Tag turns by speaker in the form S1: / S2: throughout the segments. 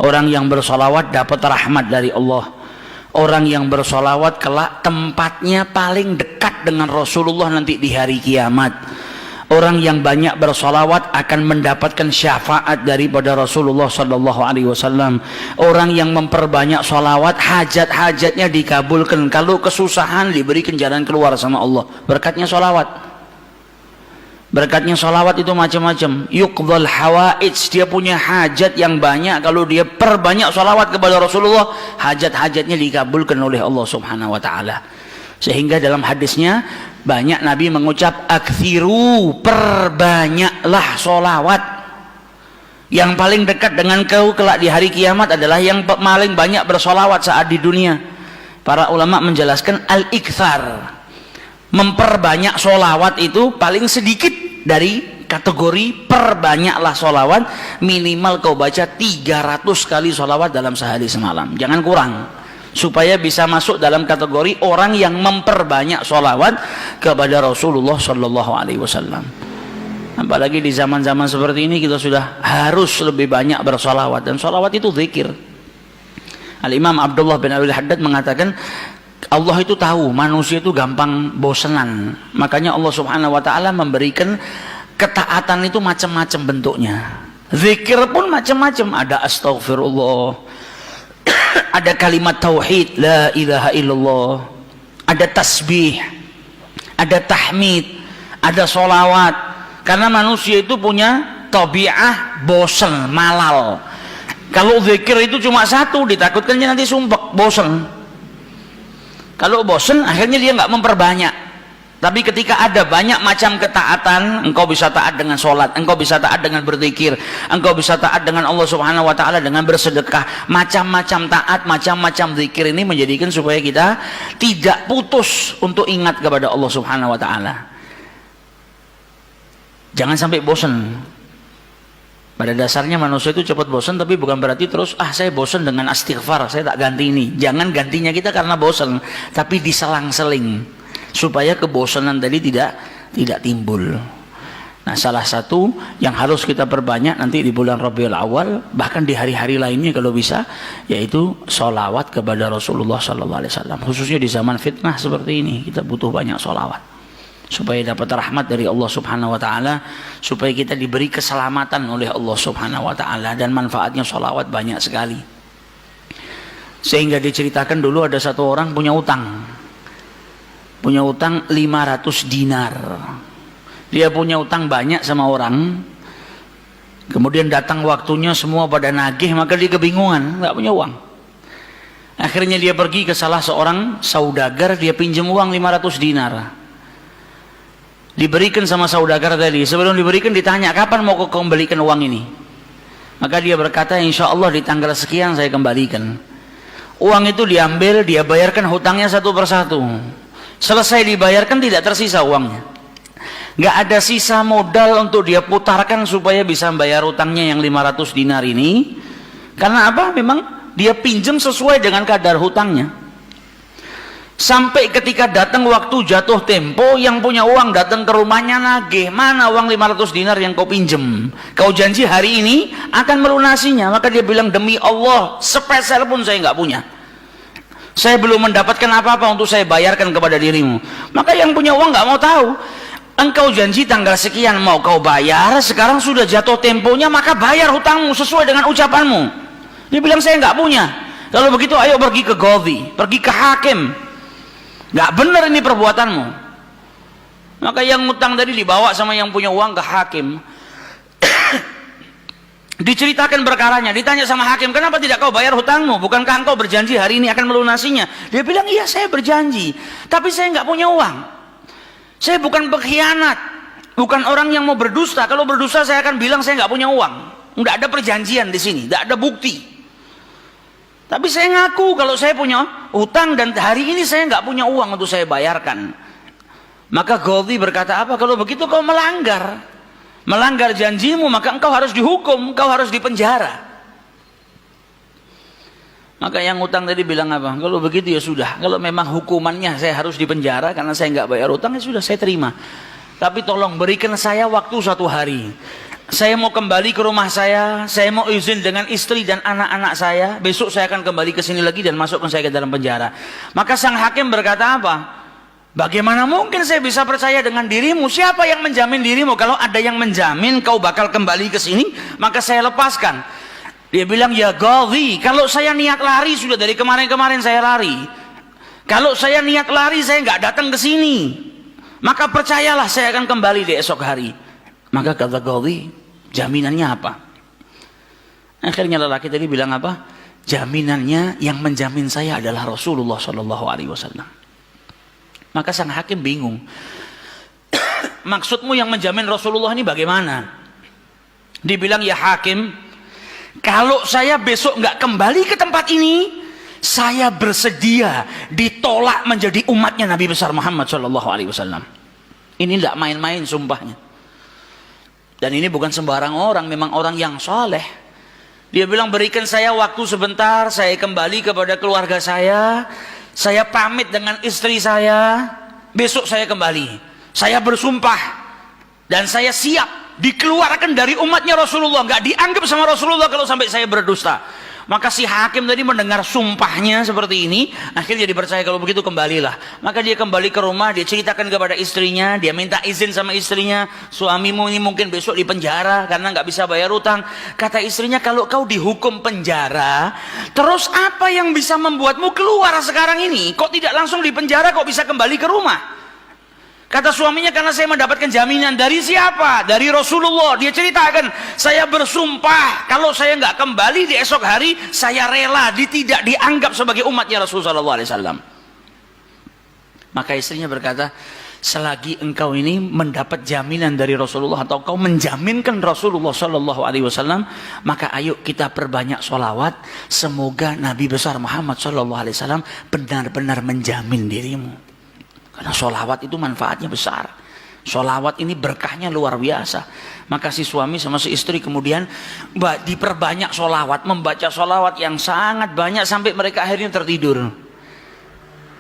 S1: Orang yang bersolawat dapat rahmat dari Allah. Orang yang bersolawat kelak tempatnya paling dekat dengan Rasulullah nanti di hari kiamat. Orang yang banyak bersolawat akan mendapatkan syafaat daripada Rasulullah Sallallahu Alaihi Wasallam. Orang yang memperbanyak solawat, hajat-hajatnya dikabulkan. Kalau kesusahan, diberikan jalan keluar sama Allah. Berkatnya solawat. Berkatnya solawat itu macam-macam. Yuqdhal hawaij, dia punya hajat yang banyak. Kalau dia perbanyak solawat kepada Rasulullah, hajat-hajatnya dikabulkan oleh Allah Subhanahu Wa Taala. Sehingga dalam hadisnya banyak Nabi mengucap aktsiru, perbanyaklah solawat. Yang paling dekat dengan kau kelak di hari kiamat adalah yang paling banyak bersolawat saat di dunia. Para ulama menjelaskan al-iktsar, memperbanyak solawat itu paling sedikit dari kategori perbanyaklah solawat. Minimal kau baca 300 kali solawat dalam sehari semalam, jangan kurang, supaya bisa masuk dalam kategori orang yang memperbanyak solawat kepada Rasulullah Sallallahu Alaihi Wasallam. Apalagi di zaman-zaman seperti ini kita sudah harus lebih banyak bersolawat, dan solawat itu zikir. Al-Imam Abdullah bin Abil Haddad mengatakan Allah itu tahu manusia itu gampang bosenan, makanya Allah Subhanahu Wa Taala memberikan ketaatan itu macam-macam bentuknya. Zikir pun macam-macam, ada astaghfirullah, ada kalimat tauhid la ilaha illallah, ada tasbih, ada tahmid, ada solawat. Karena manusia itu punya tabiah bosen, malal. Kalau zikir itu cuma satu, ditakutkannya nanti sumpek, bosen. Kalau bosen akhirnya dia nggak memperbanyak. Tapi ketika ada banyak macam ketaatan, engkau bisa taat dengan sholat, engkau bisa taat dengan berzikir, engkau bisa taat dengan Allah Subhanahu Wa Taala dengan bersedekah. Macam-macam taat, macam-macam zikir ini menjadikan supaya kita tidak putus untuk ingat kepada Allah Subhanahu Wa Taala. Jangan sampai bosen. Pada dasarnya manusia itu cepat bosan, tapi bukan berarti terus saya bosan dengan istighfar, saya tak ganti ini. Jangan gantinya kita karena bosan, tapi diselang-seling supaya kebosanan tadi tidak timbul. Nah, salah satu yang harus kita perbanyak nanti di bulan Rabiul Awal, bahkan di hari-hari lainnya kalau bisa, yaitu sholawat kepada Rasulullah Sallallahu Alaihi Wasallam. Khususnya di zaman fitnah seperti ini, kita butuh banyak sholawat supaya dapat rahmat dari Allah Subhanahu Wa Taala, supaya kita diberi keselamatan oleh Allah Subhanahu Wa Taala, dan manfaatnya sholawat banyak sekali. Sehingga diceritakan dulu ada satu orang punya utang 500 dinar. Dia punya utang banyak sama orang, kemudian datang waktunya semua pada nagih, maka dia kebingungan, nggak punya uang. Akhirnya dia pergi ke salah seorang saudagar, dia pinjam uang 500 dinar. Diberikan sama saudagar tadi. Sebelum diberikan ditanya, kapan mau kau kembalikan uang ini? Maka dia berkata, insya Allah di tanggal sekian saya kembalikan. Uang itu diambil, dia bayarkan hutangnya satu persatu. Selesai dibayarkan tidak tersisa uangnya, nggak ada sisa modal untuk dia putarkan supaya bisa bayar hutangnya yang 500 dinar ini. Karena apa? Memang dia pinjam sesuai dengan kadar hutangnya. Sampai ketika datang waktu jatuh tempo, yang punya uang datang ke rumahnya nagih, mana uang 500 dinar yang kau pinjam? Kau janji hari ini akan melunasinya. Maka dia bilang, demi Allah, sepeser pun saya nggak punya. Saya belum mendapatkan apa-apa untuk saya bayarkan kepada dirimu. Maka yang punya uang nggak mau tahu. Engkau janji tanggal sekian mau kau bayar, sekarang sudah jatuh temponya, maka bayar hutangmu sesuai dengan ucapanmu. Dia bilang, saya nggak punya. Kalau begitu ayo pergi ke Qadhi, pergi ke hakim. Nggak benar ini perbuatanmu. Maka yang ngutang tadi dibawa sama yang punya uang ke hakim. Diceritakan perkaranya, ditanya sama hakim, kenapa tidak kau bayar hutangmu? Bukankah engkau berjanji hari ini akan melunasinya? Dia bilang, iya saya berjanji, tapi saya nggak punya uang. Saya bukan pengkhianat, bukan orang yang mau berdusta. Kalau berdusta saya akan bilang saya nggak punya uang. Nggak ada perjanjian di sini, nggak ada bukti. Tapi saya ngaku kalau saya punya utang dan hari ini saya nggak punya uang untuk saya bayarkan. Maka Qadhi berkata, apa? Kalau begitu kau melanggar janjimu, maka engkau harus dihukum, engkau harus dipenjara. Maka yang utang tadi bilang apa? Kalau begitu ya sudah, kalau memang hukumannya saya harus dipenjara karena saya nggak bayar utang, ya sudah saya terima. Tapi tolong berikan saya waktu 1 hari. saya mau kembali ke rumah saya mau izin dengan istri dan anak-anak saya, besok saya akan kembali ke sini lagi dan masukkan saya ke dalam penjara. Maka sang hakim berkata apa? Bagaimana mungkin saya bisa percaya dengan dirimu? Siapa yang menjamin dirimu? Kalau ada yang menjamin kau bakal kembali ke sini, maka saya lepaskan. Dia bilang, ya Ghadhi, kalau saya niat lari, sudah dari kemarin-kemarin saya lari. Kalau saya niat lari, saya nggak datang ke sini, maka percayalah saya akan kembali di esok hari. Maka kata Ghadhi, jaminannya apa? Akhirnya lelaki tadi bilang apa? Jaminannya yang menjamin saya adalah Rasulullah Shallallahu Alaihi Wasallam. Maka sang hakim bingung. Maksudmu yang menjamin Rasulullah ini bagaimana? Dibilang, ya hakim, kalau saya besok nggak kembali ke tempat ini, saya bersedia ditolak menjadi umatnya Nabi besar Muhammad Shallallahu Alaihi Wasallam. Ini tidak main-main sumpahnya. Dan ini bukan sembarang orang, memang orang yang soleh. Dia bilang, berikan saya waktu sebentar, saya kembali kepada keluarga saya pamit dengan istri saya, besok saya kembali. Saya bersumpah dan saya siap dikeluarkan dari umatnya Rasulullah, nggak dianggap sama Rasulullah kalau sampai saya berdusta. Maka si hakim tadi mendengar sumpahnya seperti ini, akhirnya dipercaya. Kalau begitu kembalilah. Maka dia kembali ke rumah, dia ceritakan kepada istrinya, dia minta izin sama istrinya, suamimu ini mungkin besok di penjara karena nggak bisa bayar utang. Kata istrinya, kalau kau dihukum penjara, terus apa yang bisa membuatmu keluar sekarang ini? Kok tidak langsung di penjara, kok bisa kembali ke rumah? Kata suaminya, karena saya mendapatkan jaminan. Dari siapa? Dari Rasulullah. Dia ceritakan, saya bersumpah kalau saya nggak kembali di esok hari, saya rela tidak dianggap sebagai umatnya Rasulullah SAW. Maka istrinya berkata, selagi engkau ini mendapat jaminan dari Rasulullah, atau kau menjaminkan Rasulullah SAW, maka ayo kita perbanyak sholawat, semoga Nabi besar Muhammad SAW benar-benar menjamin dirimu. Karena sholawat itu manfaatnya besar. Sholawat ini berkahnya luar biasa. Maka si suami sama si istri kemudian diperbanyak sholawat, membaca sholawat yang sangat banyak sampai mereka akhirnya tertidur.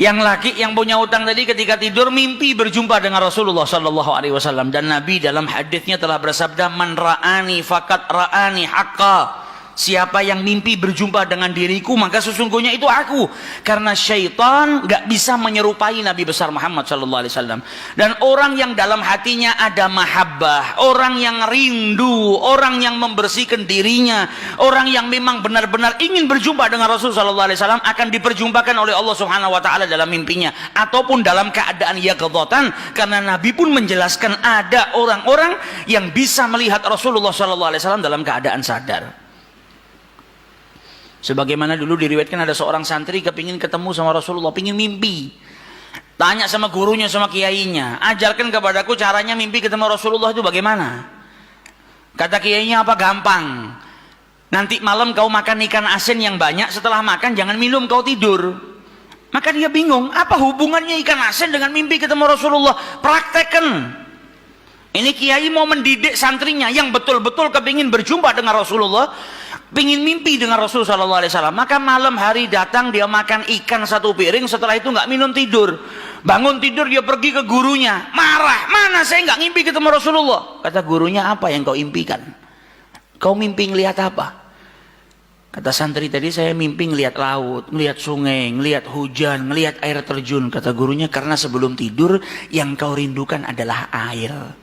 S1: Yang laki yang punya utang tadi ketika tidur mimpi berjumpa dengan Rasulullah Sallallahu Alaihi Wasallam, dan Nabi dalam hadisnya telah bersabda, man ra'ani fakat ra'ani haqqa. Siapa yang mimpi berjumpa dengan diriku, maka sesungguhnya itu aku. Karena syaitan gak bisa menyerupai Nabi besar Muhammad SAW. Dan orang yang dalam hatinya ada mahabbah, orang yang rindu, orang yang membersihkan dirinya, orang yang memang benar-benar ingin berjumpa dengan Rasulullah SAW, akan diperjumpakan oleh Allah Subhanahu Wa Taala dalam mimpinya ataupun dalam keadaan yaqdhatan. Karena Nabi pun menjelaskan ada orang-orang yang bisa melihat Rasulullah SAW dalam keadaan sadar. Sebagaimana dulu diriwayatkan ada seorang santri kepingin ketemu sama Rasulullah, pingin mimpi. Tanya sama gurunya, sama kiainya, ajarkan kepadaku caranya mimpi ketemu Rasulullah itu bagaimana. Kata kiainya, apa? Gampang. Nanti malam kau makan ikan asin yang banyak, setelah makan jangan minum, kau tidur. Maka dia bingung, apa hubungannya ikan asin dengan mimpi ketemu Rasulullah? Praktekkan. Ini kiai mau mendidik santrinya yang betul-betul kepingin berjumpa dengan Rasulullah, pingin mimpi dengan Rasulullah SAW. Maka malam hari datang, dia makan ikan satu piring, setelah itu nggak minum, tidur. Bangun tidur, dia pergi ke gurunya, marah, mana saya nggak ngimpi ketemu Rasulullah. Kata gurunya, apa yang kau impikan? Kau mimpi ngelihat apa? Kata santri tadi, saya mimpi ngelihat laut, ngelihat sungai, ngelihat hujan, ngelihat air terjun. Kata gurunya, karena sebelum tidur yang kau rindukan adalah air.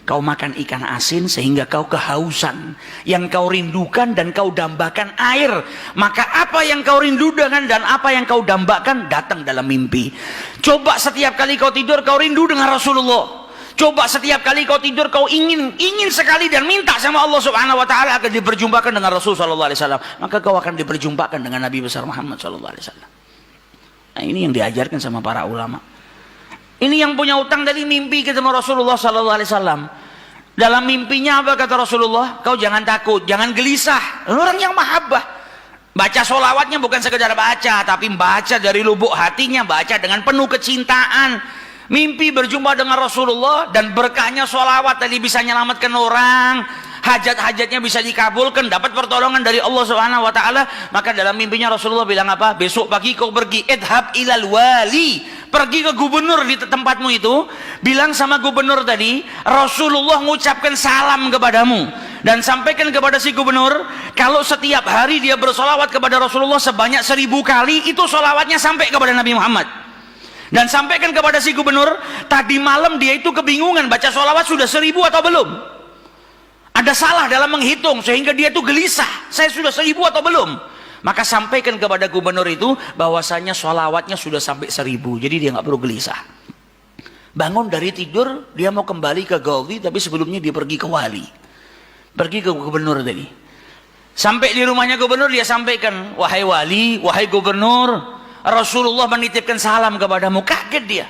S1: Kau makan ikan asin sehingga kau kehausan. Yang kau rindukan dan kau dambakan air. Maka apa yang kau rindukan dan apa yang kau dambakan datang dalam mimpi. Coba setiap kali kau tidur kau rindu dengan Rasulullah. Coba setiap kali kau tidur kau ingin sekali dan minta sama Allah Subhanahu Wa Taala akan diperjumpakan dengan Rasul Sallallahu Alaihi Wasallam. Maka kau akan diperjumpakan dengan Nabi besar Muhammad Sallallahu Alaihi Wasallam. Nah, ini yang diajarkan sama para ulama. Ini yang punya utang dari mimpi ketemu Rasulullah Sallallahu Alaihi Wasallam. Dalam mimpinya apa kata Rasulullah? Kau jangan takut, jangan gelisah. Orang yang mahabbah, baca solawatnya bukan sekedar baca, tapi baca dari lubuk hatinya, baca dengan penuh kecintaan. Mimpi berjumpa dengan Rasulullah dan berkahnya solawat tadi bisa menyelamatkan orang. Hajat-hajatnya bisa dikabulkan, dapat pertolongan dari Allah Subhanahu Wa Taala. Maka dalam mimpinya Rasulullah bilang apa? Besok pagi kau pergi, idhab ilal wali, pergi ke gubernur di tempatmu itu, bilang sama gubernur tadi, Rasulullah mengucapkan salam kepadamu, dan sampaikan kepada si gubernur, kalau setiap hari dia bersolawat kepada Rasulullah sebanyak 1000 kali, itu solawatnya sampai kepada Nabi Muhammad. Dan sampaikan kepada si gubernur, tadi malam dia itu kebingungan baca solawat sudah 1000 atau belum, ada salah dalam menghitung sehingga dia itu gelisah, saya sudah 1000 atau belum. Maka sampaikan kepada gubernur itu bahwasanya sholawatnya sudah sampai 1000, jadi dia nggak perlu gelisah. Bangun dari tidur, dia mau kembali ke Ghazi, tapi sebelumnya dia pergi ke wali, pergi ke gubernur tadi. Sampai di rumahnya gubernur, dia sampaikan, wahai wali, wahai gubernur, Rasulullah menitipkan salam kepadamu. Kaget dia.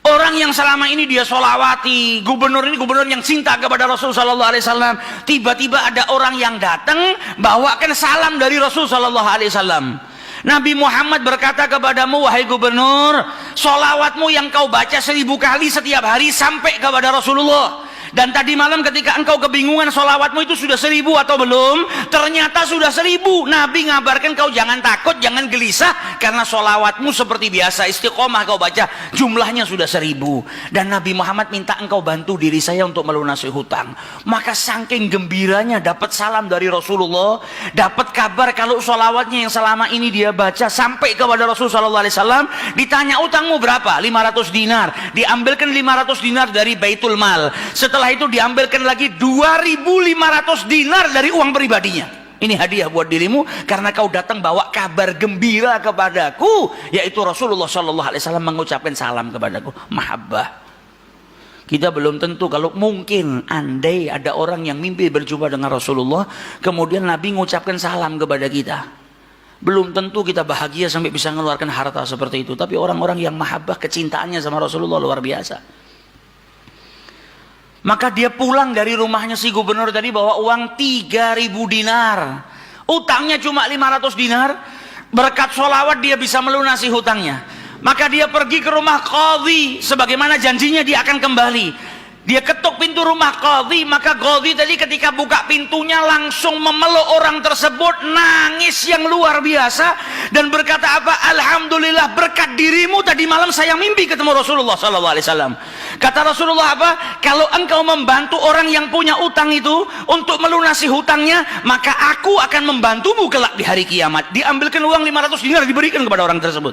S1: Orang yang selama ini dia sholawati, gubernur ini gubernur yang cinta kepada Rasul Sallallahu Alaihi Wasallam, tiba-tiba ada orang yang datang bawakan salam dari Rasul Sallallahu Alaihi Wasallam. Nabi Muhammad berkata kepadamu, wahai gubernur, sholawatmu yang kau baca 1000 kali setiap hari sampai kepada Rasulullah. Dan tadi malam ketika engkau kebingungan sholawatmu itu sudah 1000 atau belum, ternyata sudah 1000. Nabi ngabarkan kau jangan takut, jangan gelisah, karena sholawatmu seperti biasa, istiqomah kau baca, jumlahnya sudah 1000. Dan Nabi Muhammad minta engkau bantu diri saya untuk melunasi hutang. Maka saking gembiranya dapat salam dari Rasulullah, dapat kabar kalau sholawatnya yang selama ini dia baca sampai kepada Rasul Sallallahu Alaihi Wasallam. Ditanya utangmu berapa? 500 dinar. Diambilkan 500 dinar dari Baitul Mal. Setelah itu diambilkan lagi 2500 dinar dari uang pribadinya. Ini hadiah buat dirimu karena kau datang bawa kabar gembira kepadaku, yaitu Rasulullah Sallallahu Alaihi Wasallam mengucapkan salam kepadaku. Mahabbah. Kita belum tentu, kalau mungkin andai ada orang yang mimpi berjumpa dengan Rasulullah, kemudian Nabi mengucapkan salam kepada kita, belum tentu kita bahagia sampai bisa mengeluarkan harta seperti itu. Tapi orang-orang yang mahabbah, kecintaannya sama Rasulullah luar biasa. Maka dia pulang dari rumahnya si gubernur tadi bawa uang 3000 dinar. Utangnya cuma 500 dinar. Berkat sholawat dia bisa melunasi hutangnya. Maka dia pergi ke rumah qadhi, sebagaimana janjinya dia akan kembali. Dia ketuk pintu rumah qadhi, maka qadhi tadi ketika buka pintunya langsung memeluk orang tersebut, nangis yang luar biasa dan berkata apa? Alhamdulillah, berkat dirimu tadi malam saya mimpi ketemu Rasulullah Sallallahu Alaihi Wasallam. Kata Rasulullah apa? Kalau engkau membantu orang yang punya utang itu untuk melunasi hutangnya, maka aku akan membantumu kelak di hari kiamat. Diambilkan uang 500 dinar diberikan kepada orang tersebut.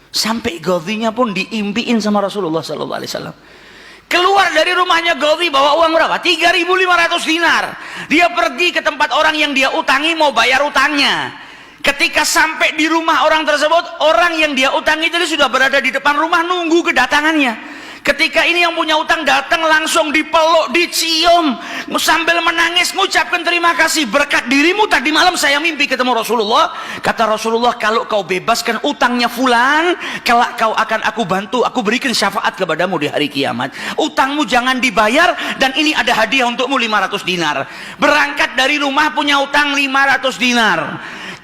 S1: Sampai qadhinya pun diimpiin sama Rasulullah Sallallahu Alaihi Wasallam. Keluar dari rumahnya Ghazi bawa uang berapa? 3500 dinar. Dia pergi ke tempat orang yang dia utangi mau bayar utangnya. Ketika sampai di rumah orang tersebut, orang yang dia utangi tadi sudah berada di depan rumah nunggu kedatangannya. Ketika ini yang punya utang datang, langsung dipeluk, dicium, sambil menangis mengucapkan terima kasih, berkat dirimu tadi malam saya mimpi ketemu Rasulullah. Kata Rasulullah, kalau kau bebaskan utangnya fulan, kelak kau akan aku bantu, aku berikan syafaat kepadamu di hari kiamat. Utangmu jangan dibayar, dan ini ada hadiah untukmu 500 dinar. Berangkat dari rumah punya utang 500 dinar.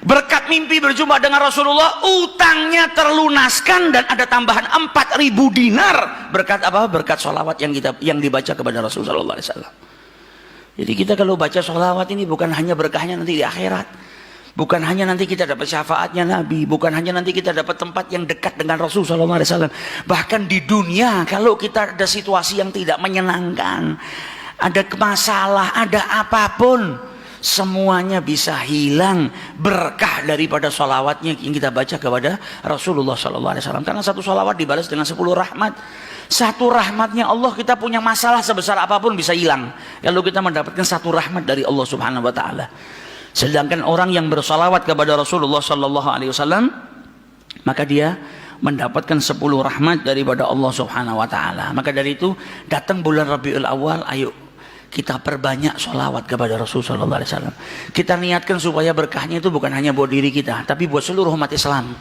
S1: Berkat mimpi berjumpa dengan Rasulullah, utangnya terlunaskan dan ada tambahan 4000 dinar. Berkat apa? Berkat sholawat yang dibaca kepada Rasulullah Sallallahu Alaihi Wasallam. Jadi kita kalau baca sholawat ini bukan hanya berkahnya nanti di akhirat, bukan hanya nanti kita dapat syafaatnya Nabi, bukan hanya nanti kita dapat tempat yang dekat dengan Rasulullah Sallallahu Alaihi Wasallam. Bahkan di dunia kalau kita ada situasi yang tidak menyenangkan, ada masalah, ada apapun, semuanya bisa hilang berkah daripada sholawatnya yang kita baca kepada Rasulullah Sallallahu Alaihi Wasallam. Karena satu sholawat dibalas dengan 10 rahmat. Satu rahmatnya Allah, kita punya masalah sebesar apapun bisa hilang kalau kita mendapatkan satu rahmat dari Allah Subhanahu Wa Taala. Sedangkan orang yang bersholawat kepada Rasulullah Sallallahu Alaihi Wasallam, maka dia mendapatkan 10 rahmat daripada Allah Subhanahu Wa Taala. Maka dari itu datang bulan Rabiul Awal, ayo kita perbanyak sholawat kepada Rasulullah Sallallahu Alaihi Wasallam. Kita niatkan supaya berkahnya itu bukan hanya buat diri kita, tapi buat seluruh umat Islam,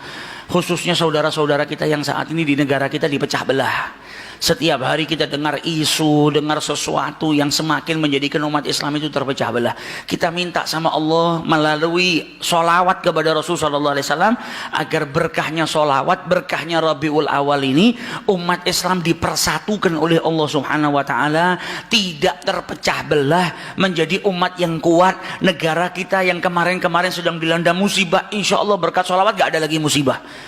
S1: khususnya saudara-saudara kita yang saat ini di negara kita dipecah belah. Setiap hari kita dengar isu, dengar sesuatu yang semakin menjadikan umat Islam itu terpecah belah. Kita minta sama Allah melalui sholawat kepada Rasul Sallallahu Alaihi Wasallam agar berkahnya sholawat, berkahnya Rabiul Awal ini, umat Islam dipersatukan oleh Allah Subhanahu Wa Taala, tidak terpecah belah, menjadi umat yang kuat. Negara kita yang kemarin-kemarin sedang dilanda musibah, insya Allah berkat sholawat gak ada lagi musibah.